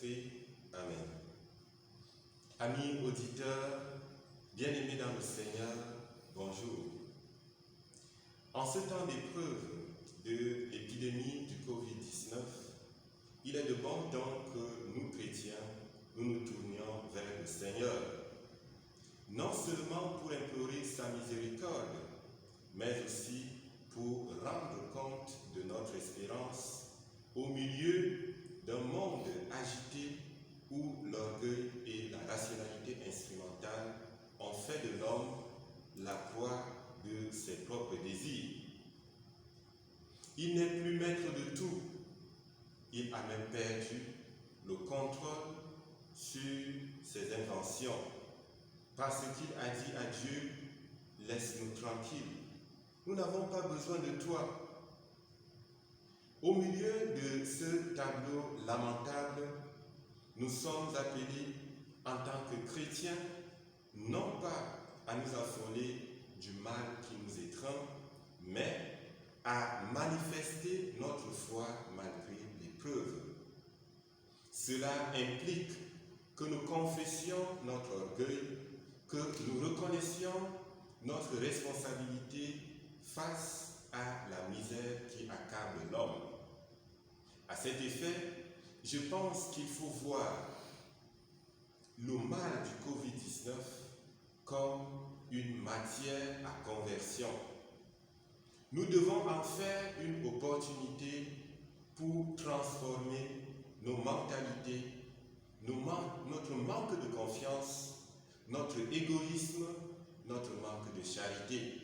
Saint-Esprit. Amen. Amis auditeurs, bien-aimés dans le Seigneur, bonjour. En ce temps d'épreuve de l'épidémie du Covid-19, il est de bon temps que nous chrétiens, nous tournions vers le Seigneur, non seulement pour implorer sa miséricorde, mais aussi pour rendre compte de notre espérance au milieu d'un monde agité où l'orgueil et la rationalité instrumentale ont fait de l'homme la proie de ses propres désirs. Il n'est plus maître de tout. Il a même perdu le contrôle sur ses inventions. Parce qu'il a dit à Dieu, laisse-nous tranquilles. Nous n'avons pas besoin de toi. Au milieu de ce tableau lamentable, nous sommes appelés en tant que chrétiens, non pas à nous affoler du mal qui nous étreint, mais à manifester notre foi malgré l'épreuve. Cela implique que nous confessions notre orgueil, que nous reconnaissions notre responsabilité face à la misère qui accable l'homme. À cet effet, je pense qu'il faut voir le mal du Covid-19 comme une matière à conversion. Nous devons en faire une opportunité pour transformer nos mentalités, notre manque de confiance, notre égoïsme, notre manque de charité.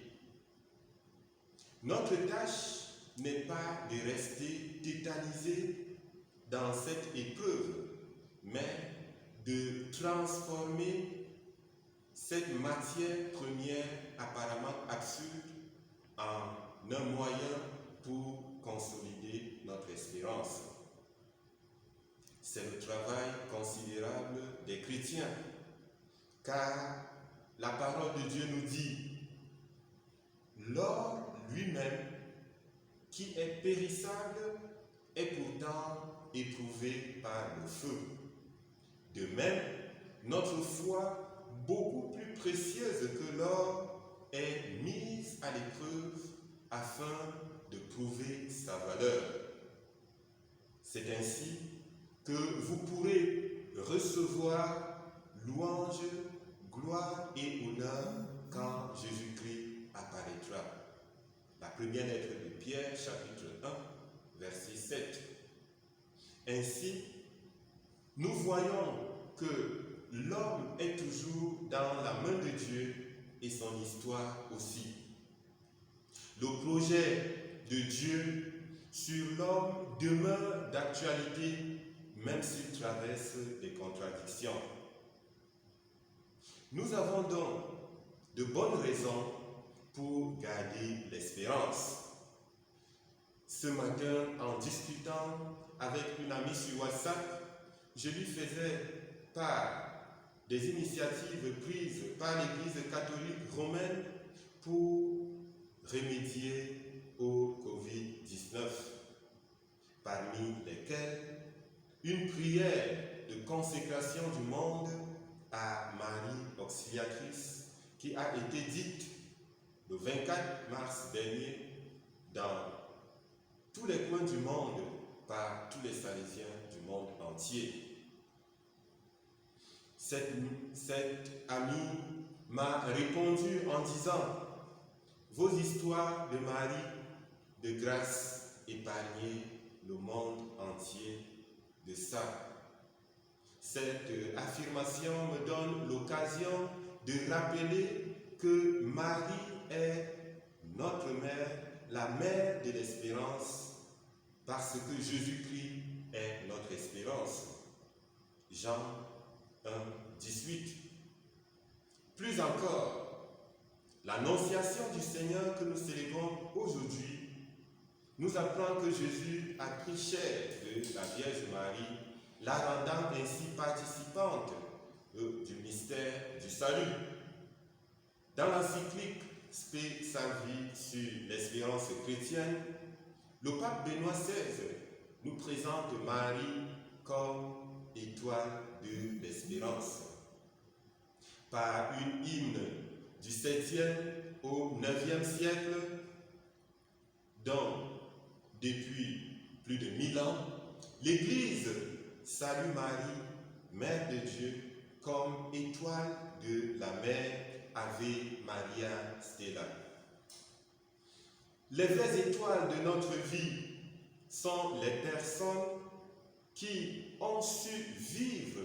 Notre tâche n'est pas de rester tétanisé dans cette épreuve, mais de transformer cette matière première apparemment absurde en un moyen pour consolider notre espérance. C'est le travail considérable des chrétiens, car la parole de Dieu nous dit « L'or lui-même, qui est périssable, est pourtant éprouvé par le feu. De même, notre foi, beaucoup plus précieuse que l'or, est mise à l'épreuve afin de prouver sa valeur. C'est ainsi que vous pourrez recevoir louange, gloire et honneur quand Jésus-Christ apparaîtra. La première lettre de Pierre, chapitre 1, verset 7. Ainsi, nous voyons que l'homme est toujours dans la main de Dieu et son histoire aussi. Le projet de Dieu sur l'homme demeure d'actualité, même s'il traverse des contradictions. Nous avons donc de bonnes raisons pour garder l'espérance. Ce matin, en discutant avec une amie sur WhatsApp, je lui faisais part des initiatives prises par l'Église catholique romaine pour remédier au Covid-19, parmi lesquelles une prière de consécration du monde à Marie Auxiliatrice qui a été dite le 24 mars dernier dans tous les coins du monde par tous les Salésiens du monde entier. Cette amie m'a répondu en disant « Vos histoires de Marie, de grâce, épargnez le monde entier de ça. » Cette affirmation me donne l'occasion de rappeler que Marie est notre mère, la mère de l'espérance, parce que Jésus-Christ est notre espérance. Jean 1, 18. Plus encore, l'annonciation du Seigneur que nous célébrons aujourd'hui nous apprend que Jésus a pris chair de la Vierge Marie, la rendant ainsi participante du mystère du salut. Dans l'encyclique Spe Salvi sur l'espérance chrétienne, le pape Benoît XVI nous présente Marie comme étoile de l'espérance. Par une hymne du 7e au 9e siècle, dont depuis plus de 1000 ans, l'Église salue Marie, Mère de Dieu, comme étoile de la mer Ave Maria Stella. Les vraies étoiles de notre vie sont les personnes qui ont su vivre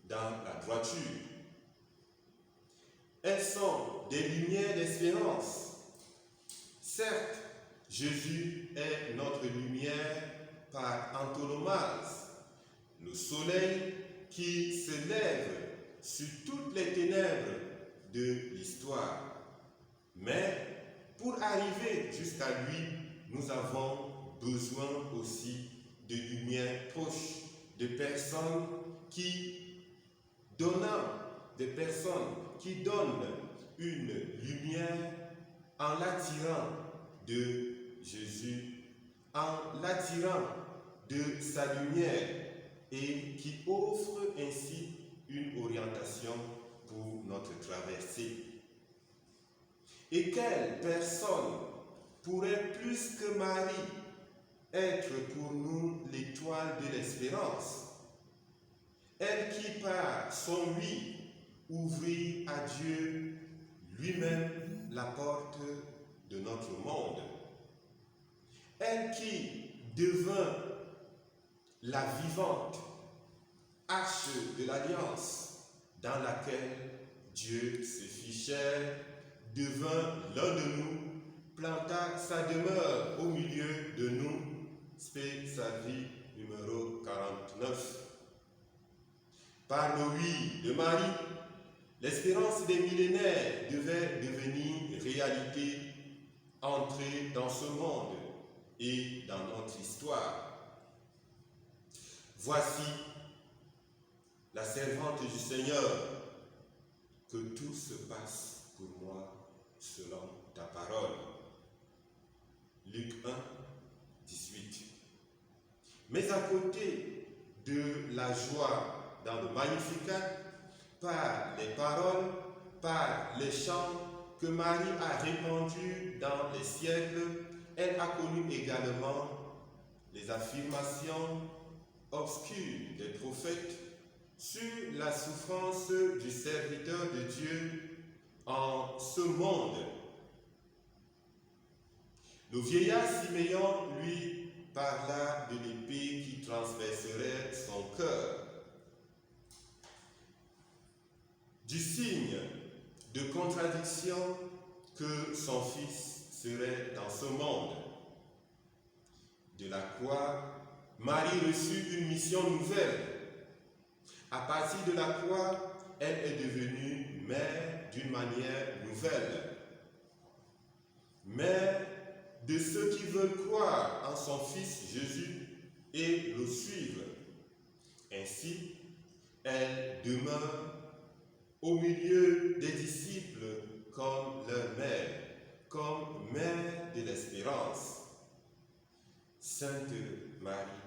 dans la droiture. Elles sont des lumières d'espérance. Certes, Jésus est notre lumière par antonomase, le soleil qui se lève sur toutes les ténèbres de l'histoire. Mais pour arriver jusqu'à lui, nous avons besoin aussi de lumière proche, de personnes qui donnent une lumière en l'attirant de Jésus, en l'attirant de sa lumière et qui offre ainsi une orientation pour notre traversée. Et quelle personne pourrait plus que Marie être pour nous l'étoile de l'espérance? Elle qui par son oui ouvrit à Dieu lui-même la porte de notre monde. Elle qui devint la vivante arche de l'alliance dans laquelle Dieu se fit chair, devint l'un de nous, planta sa demeure au milieu de nous, Spé sa vie numéro 49. Par le oui de Marie, l'espérance des millénaires devait devenir réalité, entrer dans ce monde et dans notre histoire. Voici la servante du Seigneur, que tout se passe pour moi selon ta parole. Luc 1, 18. Mais à côté de la joie dans le Magnificat, par les paroles, par les chants que Marie a répandus dans les siècles, elle a connu également les affirmations obscures des prophètes sur la souffrance du serviteur de Dieu en ce monde. Le vieillard Siméon lui parla de l'épée qui transpercerait son cœur, du signe de contradiction que son fils serait dans ce monde, de la croix, Marie reçut une mission nouvelle. À partir de la croix, elle est devenue mère d'une manière nouvelle. Mère de ceux qui veulent croire en son Fils Jésus et le suivre. Ainsi, elle demeure au milieu des disciples comme leur mère, comme mère de l'espérance. Sainte Marie,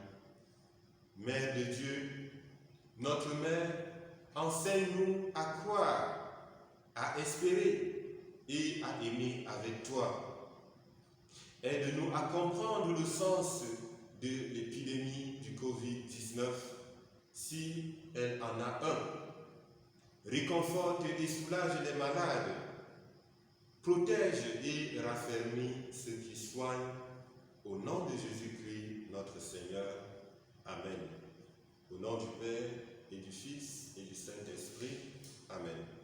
Mère de Dieu, notre Mère, enseigne-nous à croire, à espérer et à aimer avec toi. Aide-nous à comprendre le sens de l'épidémie du Covid-19, si elle en a un. Réconforte et soulage les malades. Protège et raffermit ceux qui soignent. Au nom de Jésus-Christ, notre Seigneur. Amen. Au nom du Père et du Fils et du Saint-Esprit. Amen.